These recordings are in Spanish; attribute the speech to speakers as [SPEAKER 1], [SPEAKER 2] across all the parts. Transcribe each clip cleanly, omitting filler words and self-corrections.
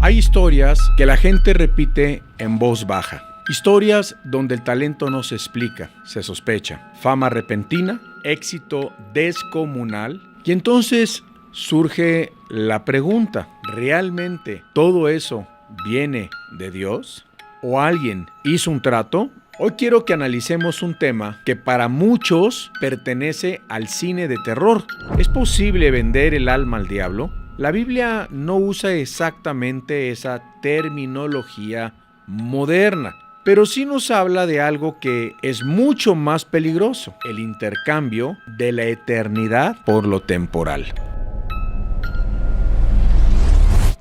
[SPEAKER 1] Hay historias que la gente repite en voz baja. Historias donde el talento no se explica, se sospecha. Fama repentina, éxito descomunal. Y entonces surge la pregunta, ¿realmente todo eso viene de Dios? ¿O alguien hizo un trato? Hoy quiero que analicemos un tema que para muchos pertenece al cine de terror. ¿Es posible vender el alma al diablo? La Biblia no usa exactamente esa terminología moderna, pero sí nos habla de algo que es mucho más peligroso, el intercambio de la eternidad por lo temporal.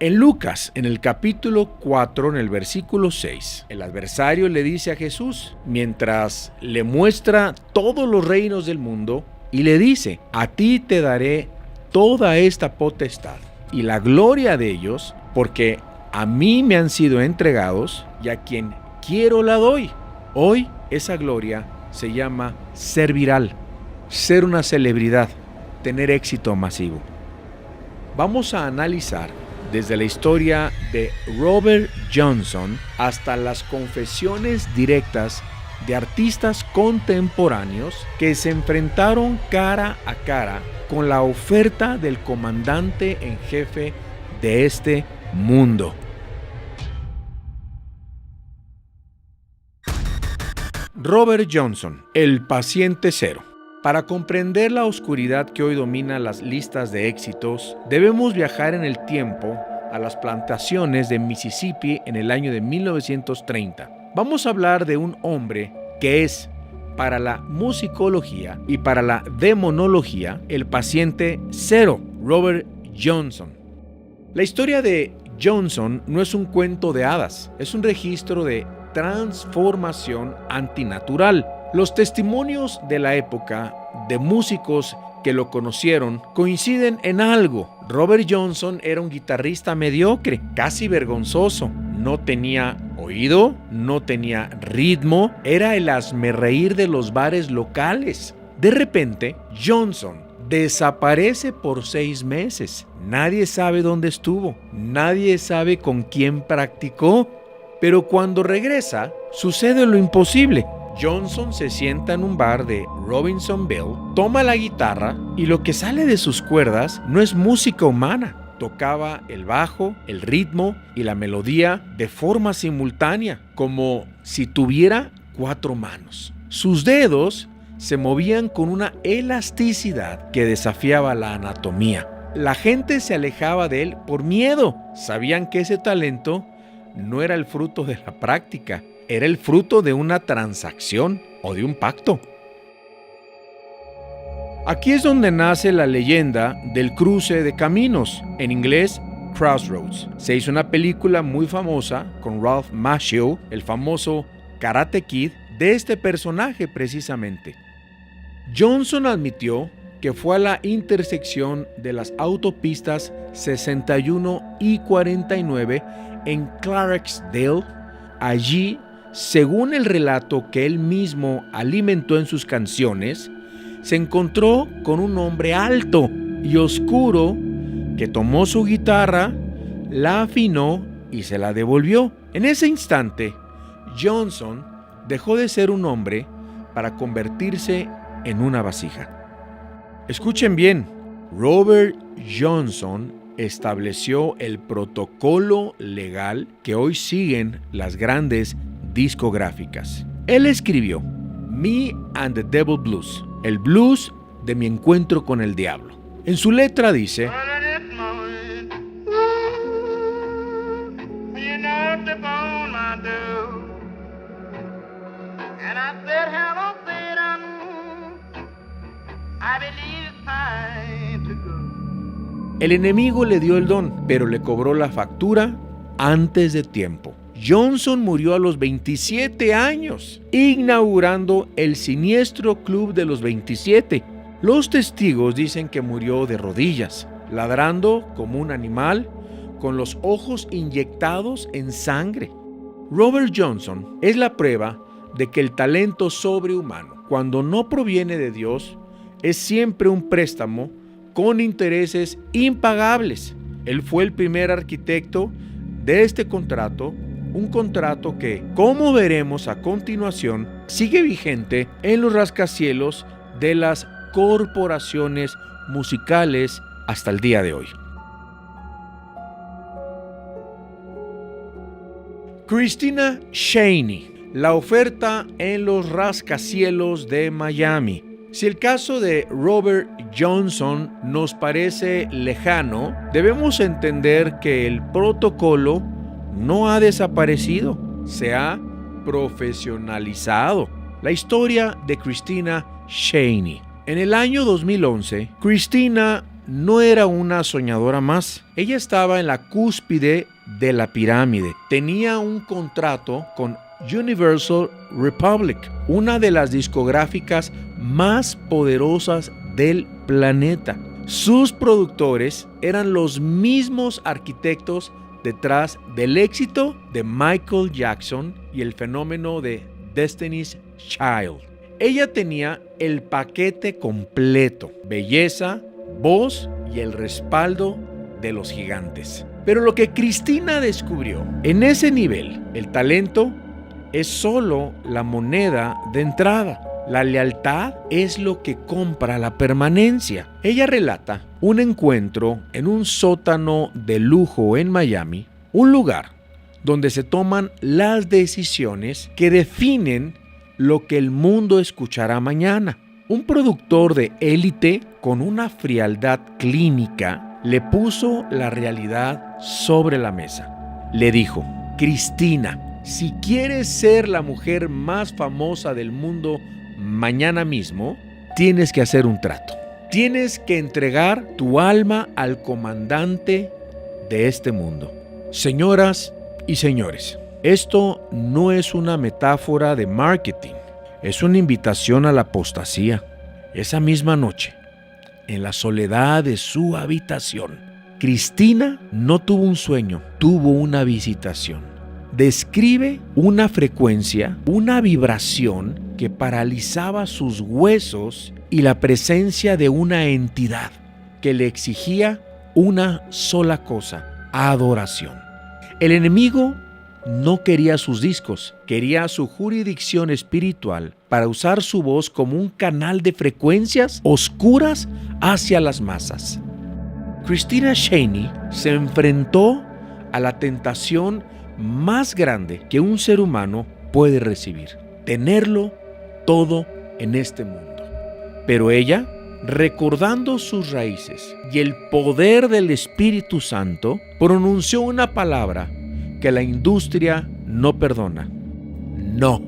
[SPEAKER 1] En Lucas, en el capítulo 4, en el versículo 6, el adversario le dice a Jesús, mientras le muestra todos los reinos del mundo, y le dice, a ti te daré toda esta potestad y la gloria de ellos, porque a mí me han sido entregados y a quien quiero la doy. Hoy esa gloria se llama ser viral, ser una celebridad, tener éxito masivo. Vamos a analizar desde la historia de Robert Johnson hasta las confesiones directas de artistas contemporáneos que se enfrentaron cara a cara con la oferta del comandante en jefe de este mundo. Robert Johnson, el paciente cero. Para comprender la oscuridad que hoy domina las listas de éxitos, debemos viajar en el tiempo a las plantaciones de Mississippi en el año de 1930. Vamos a hablar de un hombre que es, para la musicología y para la demonología, el paciente cero, Robert Johnson. La historia de Johnson no es un cuento de hadas, es un registro de transformación antinatural. Los testimonios de la época de músicos que lo conocieron coinciden en algo. Robert Johnson era un guitarrista mediocre, casi vergonzoso. No tenía oído, no tenía ritmo, era el hazmerreír de los bares locales. De repente, Johnson desaparece por 6 meses. Nadie sabe dónde estuvo, nadie sabe con quién practicó, pero cuando regresa, sucede lo imposible. Johnson se sienta en un bar de Robinsonville, toma la guitarra y lo que sale de sus cuerdas no es música humana. Tocaba el bajo, el ritmo y la melodía de forma simultánea, como si tuviera 4 manos. Sus dedos se movían con una elasticidad que desafiaba la anatomía. La gente se alejaba de él por miedo. Sabían que ese talento no era el fruto de la práctica, era el fruto de una transacción o de un pacto. Aquí es donde nace la leyenda del cruce de caminos, en inglés Crossroads. Se hizo una película muy famosa con Ralph Macchio, el famoso Karate Kid, de este personaje precisamente. Johnson admitió que fue a la intersección de las autopistas 61 y 49 en Clarksdale. Allí, según el relato que él mismo alimentó en sus canciones, se encontró con un hombre alto y oscuro que tomó su guitarra, la afinó y se la devolvió. En ese instante, Johnson dejó de ser un hombre para convertirse en una vasija. Escuchen bien, Robert Johnson estableció el protocolo legal que hoy siguen las grandes discográficas. Él escribió Me and the Devil Blues, el blues de mi encuentro con el diablo. En su letra dice: el enemigo le dio el don, pero le cobró la factura antes de tiempo. Johnson murió a los 27 años, inaugurando el siniestro Club de los 27. Los testigos dicen que murió de rodillas, ladrando como un animal, con los ojos inyectados en sangre. Robert Johnson es la prueba de que el talento sobrehumano, cuando no proviene de Dios, es siempre un préstamo con intereses impagables. Él fue el primer arquitecto de este contrato, un contrato que, como veremos a continuación, sigue vigente en los rascacielos de las corporaciones musicales hasta el día de hoy. Christina Shaney, la oferta en los rascacielos de Miami. Si el caso de Robert Johnson nos parece lejano, debemos entender que el protocolo no ha desaparecido, se ha profesionalizado. La historia de Christina Shaney. En el año 2011, Christina no era una soñadora más. Ella estaba en la cúspide de la pirámide. Tenía un contrato con Universal Republic, una de las discográficas más poderosas del planeta. Sus productores eran los mismos arquitectos detrás del éxito de Michael Jackson y el fenómeno de Destiny's Child. Ella tenía el paquete completo: belleza, voz y el respaldo de los gigantes. Pero lo que Christina descubrió en ese nivel, el talento es solo la moneda de entrada. La lealtad es lo que compra la permanencia. Ella relata un encuentro en un sótano de lujo en Miami, un lugar donde se toman las decisiones que definen lo que el mundo escuchará mañana. Un productor de élite con una frialdad clínica le puso la realidad sobre la mesa. Le dijo: Christina, si quieres ser la mujer más famosa del mundo mañana mismo, tienes que hacer un trato. Tienes que entregar tu alma al comandante de este mundo. Señoras y señores, esto no es una metáfora de marketing, es una invitación a la apostasía. Esa misma noche, en la soledad de su habitación, Christina no tuvo un sueño, tuvo una visitación. Describe una frecuencia, una vibración que paralizaba sus huesos y la presencia de una entidad que le exigía una sola cosa: adoración. El enemigo no quería sus discos, quería su jurisdicción espiritual para usar su voz como un canal de frecuencias oscuras hacia las masas. Christina Shaney se enfrentó a la tentación más grande que un ser humano puede recibir: tenerlo todo en este mundo. Pero ella, recordando sus raíces y el poder del Espíritu Santo, pronunció una palabra que la industria no perdona: no.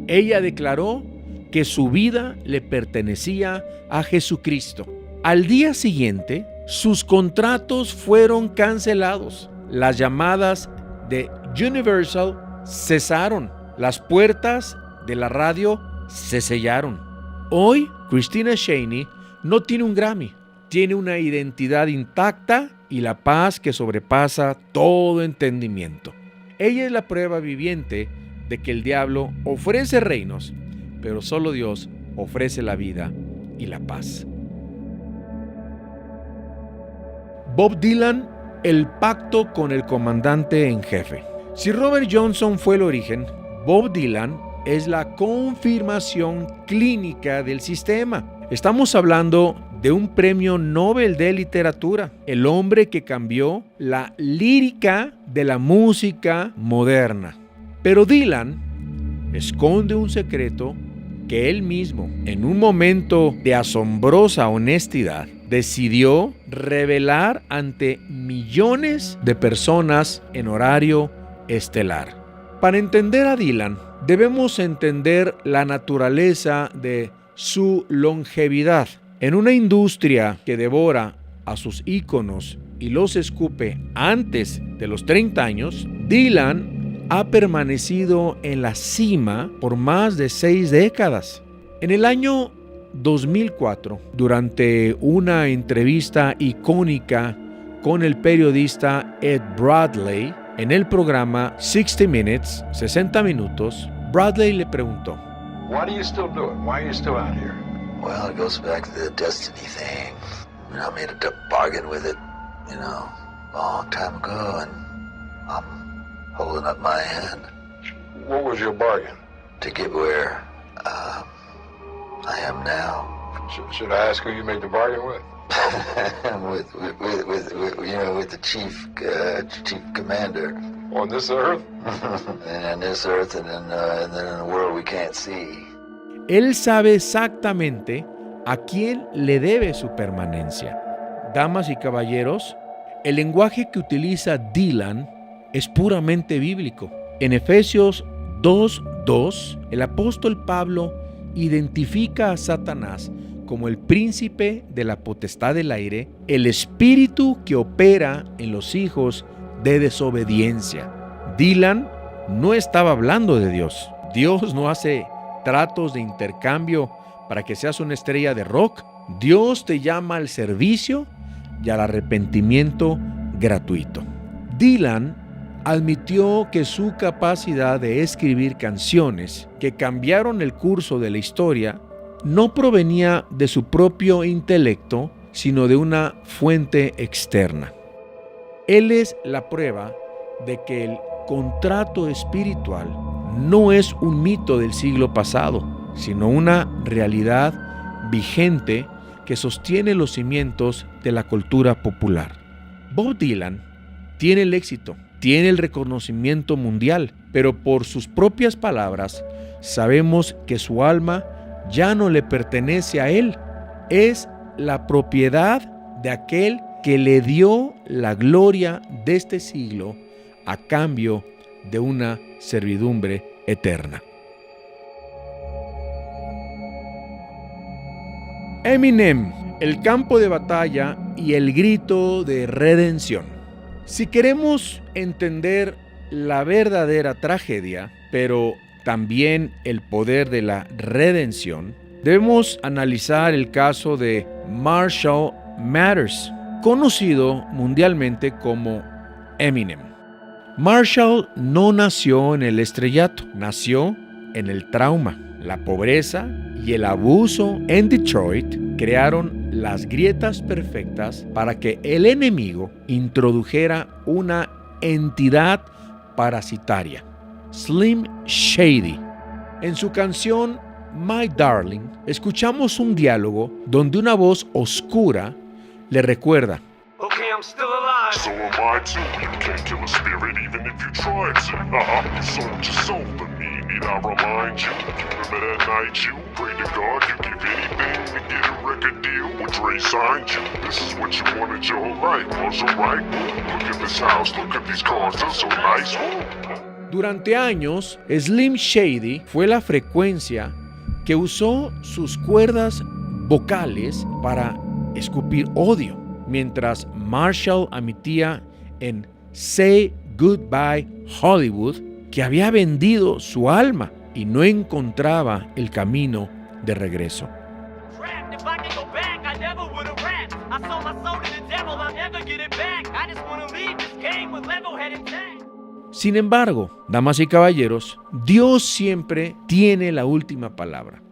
[SPEAKER 1] Ella declaró que su vida le pertenecía a Jesucristo. Al día siguiente, sus contratos fueron cancelados. Las llamadas de Universal cesaron. Las puertas de la radio se sellaron. Hoy, Christina Shaney no tiene un Grammy. Tiene una identidad intacta y la paz que sobrepasa todo entendimiento. Ella es la prueba viviente de que el diablo ofrece reinos, pero solo Dios ofrece la vida y la paz. Bob Dylan, el pacto con el comandante en jefe. Si Robert Johnson fue el origen, Bob Dylan es la confirmación clínica del sistema. Estamos hablando de un premio Nobel de literatura, el hombre que cambió la lírica de la música moderna. Pero Dylan esconde un secreto que él mismo, en un momento de asombrosa honestidad, decidió revelar ante millones de personas en horario estelar. Para entender a Dylan, debemos entender la naturaleza de su longevidad. En una industria que devora a sus íconos y los escupe antes de los 30 años, Dylan ha permanecido en la cima por más de 6 décadas. En el año 2004, durante una entrevista icónica con el periodista Ed Bradley, en el programa 60 Minutes, 60 minutos, Bradley le preguntó:
[SPEAKER 2] Why do you still do it? Why are you still out here?
[SPEAKER 3] Well, it goes back to the destiny thing. I made a bargain with it, a long time ago, and I'm holding up my end
[SPEAKER 2] What was your bargain?
[SPEAKER 3] to get where I am now.
[SPEAKER 2] Should I ask who you made the bargain with?
[SPEAKER 3] with the chief commander.
[SPEAKER 2] On this earth?
[SPEAKER 3] And in this earth and then in the world we can't see.
[SPEAKER 1] Él sabe exactamente a quién le debe su permanencia. Damas y caballeros, el lenguaje que utiliza Dylan es puramente bíblico. En Efesios 2:2, el apóstol Pablo identifica a Satanás como el príncipe de la potestad del aire, el espíritu que opera en los hijos de desobediencia. Dylan no estaba hablando de Dios. Dios no hace tratos de intercambio para que seas una estrella de rock. Dios te llama al servicio y al arrepentimiento gratuito. Dylan admitió que su capacidad de escribir canciones que cambiaron el curso de la historia no provenía de su propio intelecto, sino de una fuente externa. Él es la prueba de que el contrato espiritual no es un mito del siglo pasado, sino una realidad vigente que sostiene los cimientos de la cultura popular. Bob Dylan tiene el éxito, tiene el reconocimiento mundial, pero por sus propias palabras sabemos que su alma ya no le pertenece a él, es la propiedad de aquel que le dio la gloria de este siglo a cambio de una servidumbre eterna. Eminem, el campo de batalla y el grito de redención. Si queremos entender la verdadera tragedia, pero también el poder de la redención, debemos analizar el caso de Marshall Mathers, conocido mundialmente como Eminem. Marshall no nació en el estrellato, nació en el trauma. La pobreza y el abuso en Detroit crearon las grietas perfectas para que el enemigo introdujera una entidad parasitaria, Slim Shady. En su canción My Darling, escuchamos un diálogo donde una voz oscura le recuerda:
[SPEAKER 4] Okay, I'm still alive.
[SPEAKER 5] So am I too. You can't kill a spirit even if you tried to. You sold your soul to me. Need I remind you? Remember that night you prayed to God you give anything to get a record deal when Dre signed you. This is what you wanted your whole life. Was alright. Look at this house. Look at these cars. They're so nice.
[SPEAKER 1] Durante años, Slim Shady fue la frecuencia que usó sus cuerdas vocales para escupir odio, mientras Marshall admitía en Say Goodbye Hollywood que había vendido su alma y no encontraba el camino de regreso. Sin embargo, damas y caballeros, Dios siempre tiene la última palabra.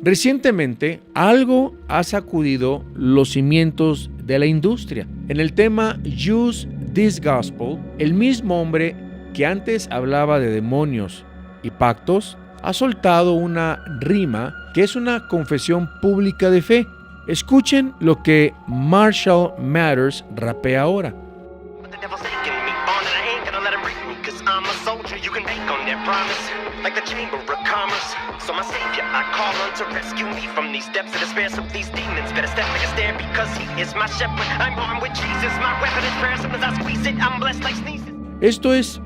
[SPEAKER 1] Recientemente, algo ha sacudido los cimientos de la industria. En el tema Use This Gospel, el mismo hombre que antes hablaba de demonios y pactos, ha soltado una rima que es una confesión pública de fe. Escuchen lo que Marshall Mathers rapea ahora.
[SPEAKER 4] Like the chamber of commerce. So my savior, I call on to rescue me from these depths of despair. So these demons better step like a stair because he is my shepherd. I'm armed with Jesus, my weapon is prayer. Sometimes I squeeze it, I'm blessed like sneezing.
[SPEAKER 1] Esto es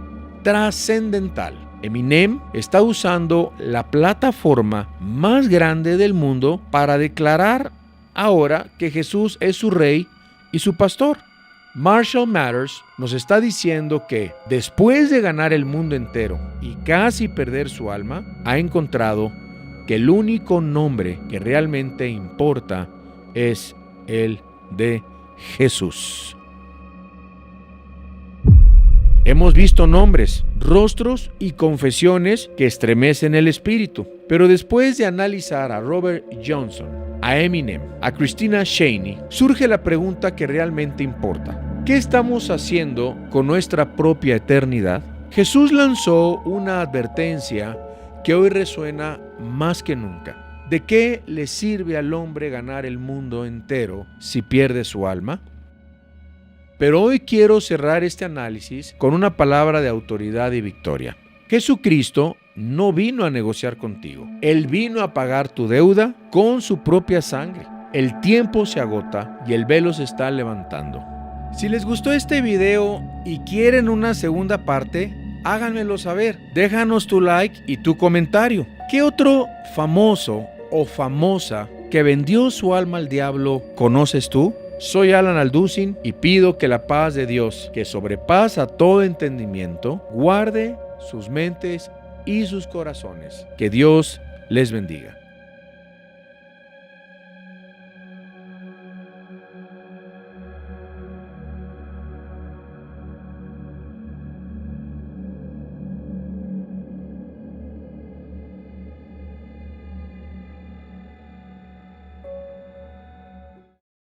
[SPEAKER 1] trascendental. Eminem está usando la plataforma más grande del mundo para declarar ahora que Jesús es su rey y su pastor. Marshall Mathers nos está diciendo que después de ganar el mundo entero y casi perder su alma, ha encontrado que el único nombre que realmente importa es el de Jesús. Hemos visto nombres, rostros y confesiones que estremecen el espíritu, pero después de analizar a Robert Johnson, a Eminem, a Christina Cheney, surge la pregunta que realmente importa. ¿Qué estamos haciendo con nuestra propia eternidad? Jesús lanzó una advertencia que hoy resuena más que nunca. ¿De qué le sirve al hombre ganar el mundo entero si pierde su alma? Pero hoy quiero cerrar este análisis con una palabra de autoridad y victoria. Jesucristo no vino a negociar contigo. Él vino a pagar tu deuda con su propia sangre. El tiempo se agota y el velo se está levantando. Si les gustó este video y quieren una segunda parte, háganmelo saber. Déjanos tu like y tu comentario. ¿Qué otro famoso o famosa que vendió su alma al diablo conoces tú? Soy Alan Alducin y pido que la paz de Dios, que sobrepasa todo entendimiento, guarde sus mentes y sus corazones. Que Dios les bendiga.